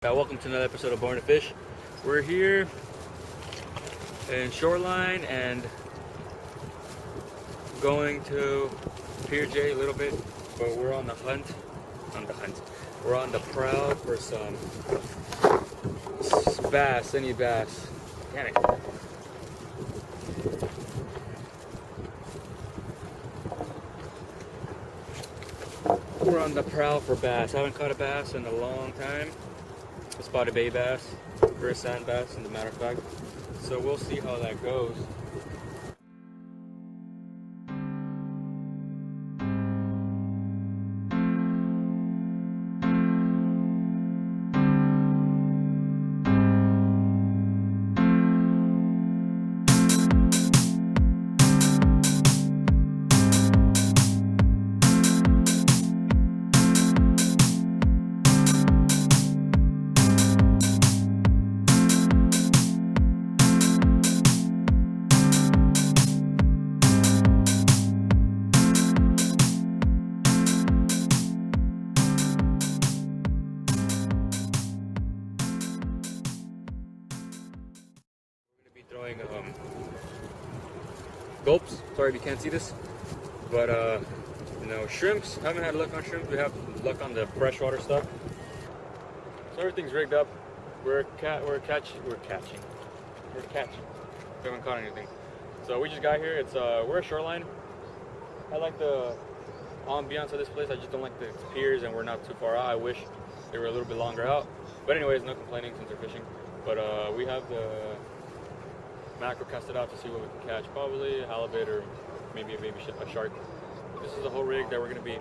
Welcome to another episode of Born to Fish. We're here in Shoreline and going to Pier J a little bit, but we're on the hunt. We're on the prowl for some bass, any bass. Damn it. We're on the prowl for bass. I haven't caught a bass in a long time. A spotted bay bass, or a sand bass, as a matter of fact. So we'll see how that goes. Throwing gulps. Sorry if you can't see this, but shrimps. Haven't had luck on shrimps. We have luck on the freshwater stuff. So everything's rigged up. We're catching. We haven't caught anything. So we just got here. We're at Shoreline. I like the ambiance of this place. I just don't like the piers, and we're not too far out. I wish they were a little bit longer out. But anyways, no complaining since we're fishing. But we have the macro casted out to see what we can catch. Probably a halibut or maybe a shark. This is the whole rig that we're gonna be.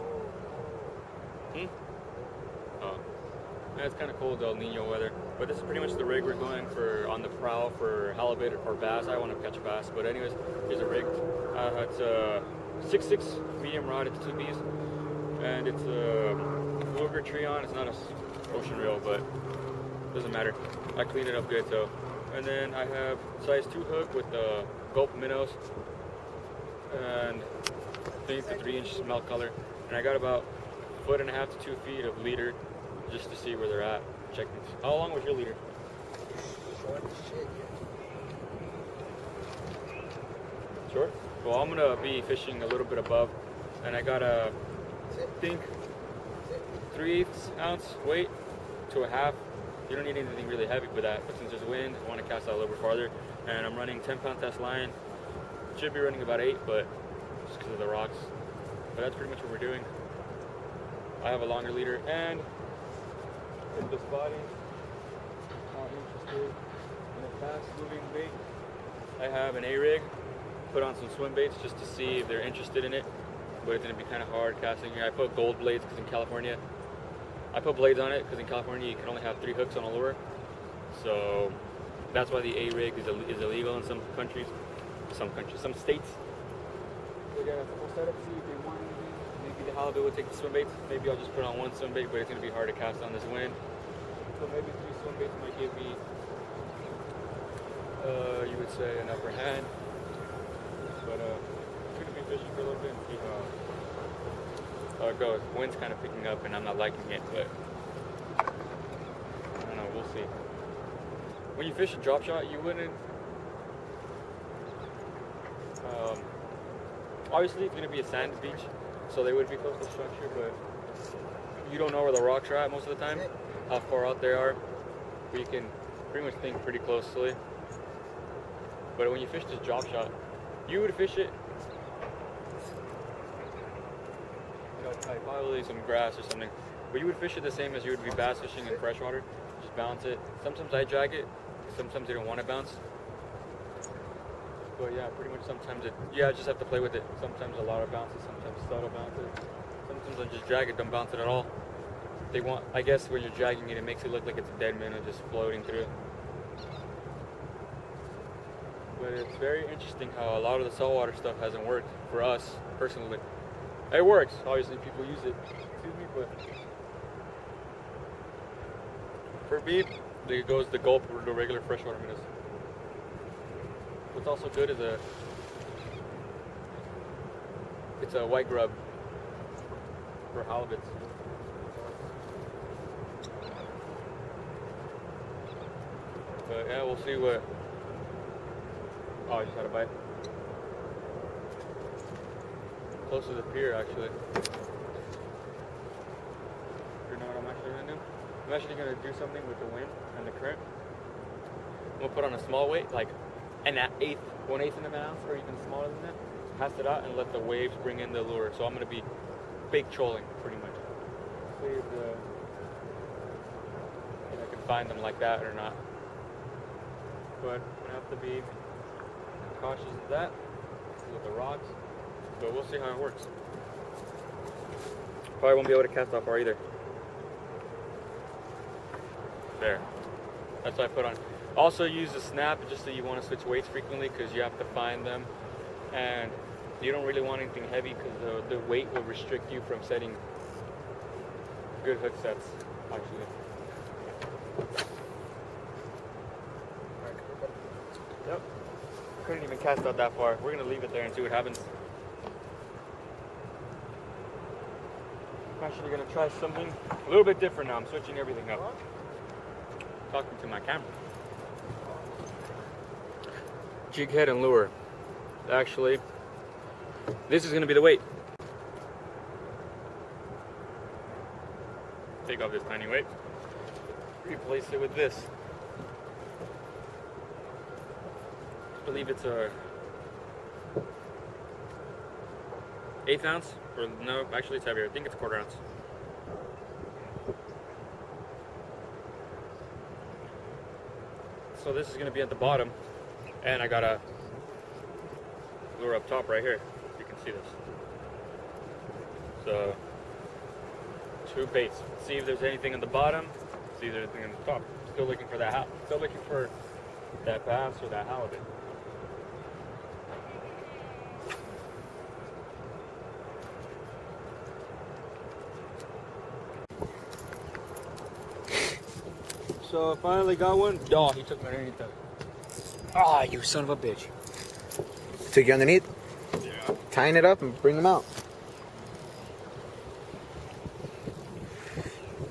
It's kind of cold, El Nino weather. But this is pretty much the rig we're going for on the prowl for halibut or bass. I want to catch a bass, but anyways, here's a rig. It's a 6'6" medium rod. It's 2Bs, and it's a Fluger Treon. It's not a ocean reel, but doesn't matter. I cleaned it up good, so. And then I have size 2 hook with the gulp minnows and I think the 3-inch smelt color. And I got about 1.5 to 2 feet of leader just to see where they're at. Check these. How long was your leader? Short as shit, yeah. Short? Well, I'm gonna be fishing a little bit above, and I got a, I think, 3/8 ounce weight to a half. You don't need anything really heavy for that, but since there's wind, I want to cast out a little bit farther. And I'm running 10-pound test line. Should be running about 8, but just because of the rocks. But that's pretty much what we're doing. I have a longer leader, and in this body, not interested in a fast-moving bait. I have an A-rig, put on some swim baits just to see if they're interested in it. But it's going to be kind of hard casting here. I put gold blades because in California, I put blades on it because in California you can only have 3 hooks on a lure, so that's why the A-rig is illegal in some states. So yeah, we'll set up, see if they want anything. Maybe the halibut will take the swim baits. Maybe I'll just put on 1 swim bait, but it's going to be hard to cast on this wind. So maybe 3 swim baits might give me, you would say, an upper hand. But I'm going to be fishing for a little bit and see how it goes. Wind's kind of picking up and I'm not liking it, but I don't know, we'll see. When you fish a drop shot, you wouldn't, obviously it's going to be a sand beach, so they would be close to the structure, but you don't know where the rocks are at most of the time, how far out they are, but you can pretty much think pretty closely. But when you fish this drop shot, you would fish it, probably some grass or something, but you would fish it the same as you would be bass fishing in freshwater. Just bounce it. Sometimes I drag it, sometimes they don't want to bounce, but yeah, pretty much sometimes I just have to play with it. Sometimes a lot of bounces, sometimes subtle bounces, sometimes I just drag it, don't bounce it at all. They want, I guess when you're dragging it, it makes it look like it's a dead minnow just floating through. But it's very interesting how a lot of the saltwater stuff hasn't worked for us personally. It works, obviously people use it, excuse me, but for me, it goes the gulp or the regular freshwater minnows. What's also good is it's a white grub for halibuts. But yeah, we'll see what. Oh, I just had a bite. Close to the pier, actually. You know what I'm actually gonna do? I'm actually gonna do something with the wind and the current. I'm gonna put on a small weight, like an 1/8 of an ounce, or even smaller than that. Cast it out and let the waves bring in the lure. So I'm gonna be big trolling, pretty much. See if I can find them like that or not. But I have to be cautious of that with the rods. But we'll see how it works. Probably won't be able to cast off far either. There. That's what I put on. Also use the snap just so you want to switch weights frequently, because you have to find them. And you don't really want anything heavy because the weight will restrict you from setting good hook sets, actually. Yep. Couldn't even cast out that far. We're going to leave it there and see what happens. I'm actually going to try something a little bit different now. I'm switching everything up. Talking to my camera. Jig head and lure. Actually, this is going to be the weight. Take off this tiny weight. Replace it with this. I believe it's a 1/8 ounce. Or no, actually it's heavier. I think it's 1/4 ounce. So this is going to be at the bottom, and I got a lure up top right here. You can see this. So 2 baits. See if there's anything on the bottom. See if there's anything on the top. Still looking for that. Still looking for that bass or that halibut. So I finally got one. Oh, he took me underneath that. Ah, you son of a bitch. Took you underneath? Yeah. Tying it up and bring them out.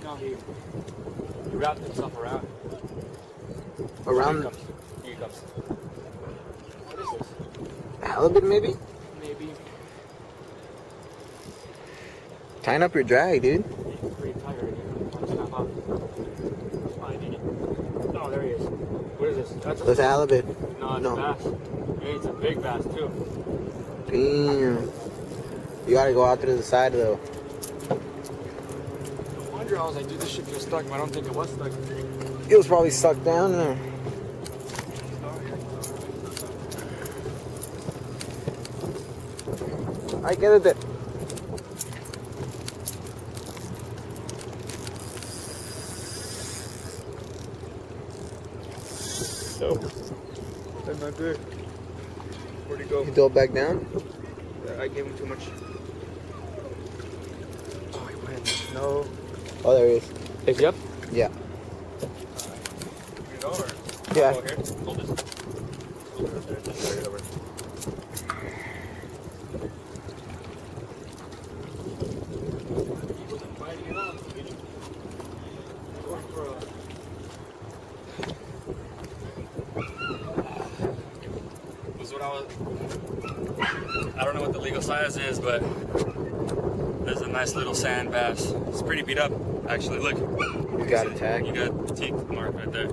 No, he wrapped himself around. Around? Here he comes. What is this? Halibut, maybe? Maybe. Tying up your drag, dude. He's pretty tired again. Snap out. Oh, there he is. What is this? That's a halibut. No, it's a bass. Hey, it's a big bass too. Damn. You gotta go out to the side though. No wonder I was like, dude, this shit feels stuck, but I don't think it was stuck. It was probably stuck down there. I get it. Nope. That's not good. Where'd he go? You dove back down? I gave him too much. Oh, he went. No. Oh, there he is. Is he up? Yeah. You know, or? Yeah. Oh, here. Hold this. Hold it there. Just carry it over. He wasn't biting it off. Going for a... Was what I was... I don't know what the legal size is, but there's a nice little sand bass. It's pretty beat up, actually. Look. You got a tag? You got the teeth mark right there.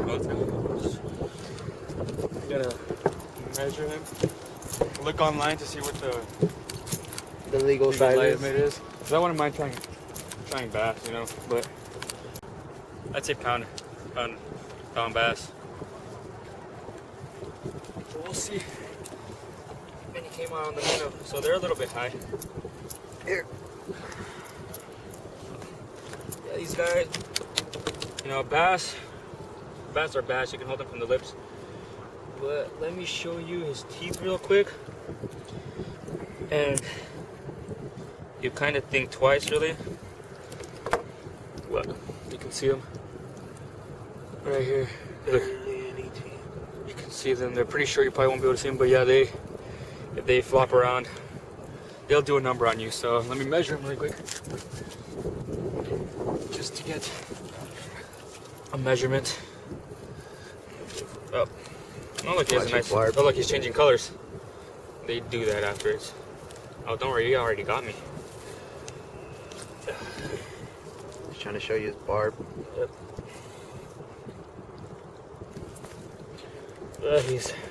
Let's go. Gotta measure him. Look online to see what the legal size limit is. Cause I wouldn't mind trying bass, you know, but I'd say pound bass. We'll see. And he came out on the minnow, so they're a little bit high. Here. Yeah, these guys, you know, bass are bass. You can hold them from the lips. But let me show you his teeth real quick. And you kind of think twice, really. Look, you can see them right here. Look, you can see them. They're pretty sure you probably won't be able to see them, but yeah, if they flop around, they'll do a number on you. So let me measure them really quick, just to get a measurement. Oh, oh look, he has a nice. Barb. Oh look, he's changing colors. They do that afterwards. Oh, don't worry, you already got me. Just trying to show you his barb. Yep.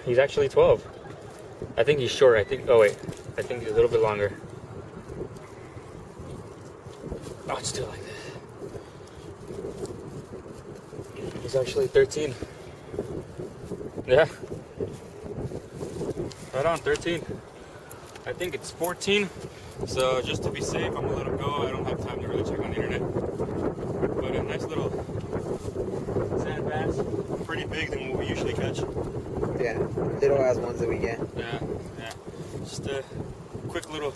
He's actually 12. I think he's short. I think. Oh wait, I think he's a little bit longer. Oh, it's still like this. He's actually 13. Yeah. Right on, 13. I think it's 14. So just to be safe, I'm gonna let him go. I don't have time to really check on the internet. But a nice little sand bass. Pretty big than what we usually catch. Yeah, little ass ones that we get. Yeah. Just a quick little.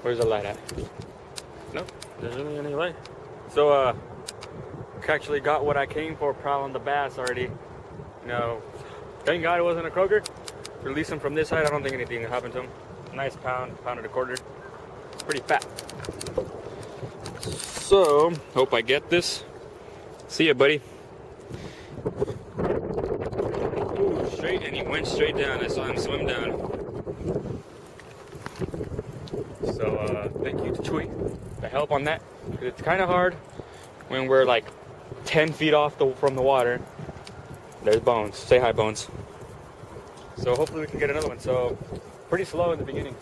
Where's the light at? Nope, there's really any light. So, actually got what I came for, prowling the bass already. You know, thank God it wasn't a croaker. Release him from this side, I don't think anything happened to him. Nice pound and a quarter. It's pretty fat. So, hope I get this. See ya, buddy. Ooh, straight, and he went straight down. I saw him swim down. So, thank you to Chewy for help on that. It's kind of hard when we're like 10 feet off from the water. There's Bones. Say hi, Bones. So hopefully we can get another one. So pretty slow in the beginning.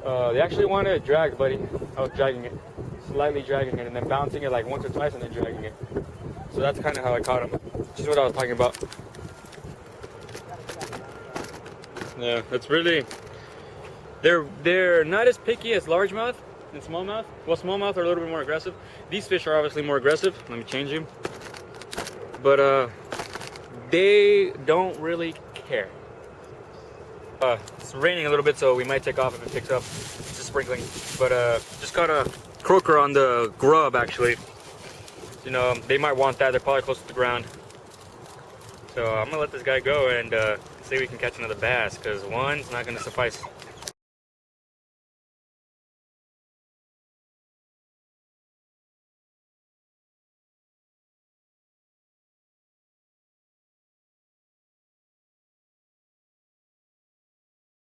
They actually wanted a drag, buddy. I was dragging it, slightly dragging it, and then bouncing it like once or twice, and then dragging it. So that's kind of how I caught him. Just what I was talking about. Yeah, it's really. They're not as picky as largemouth and smallmouth. Well, smallmouth are a little bit more aggressive. These fish are obviously more aggressive. Let me change him. But they don't really care. It's raining a little bit, so we might take off if it picks up. It's just sprinkling. But just caught a croaker on the grub, actually. You know, they might want that. They're probably close to the ground. So I'm gonna let this guy go and see if we can catch another bass, because one's not gonna suffice.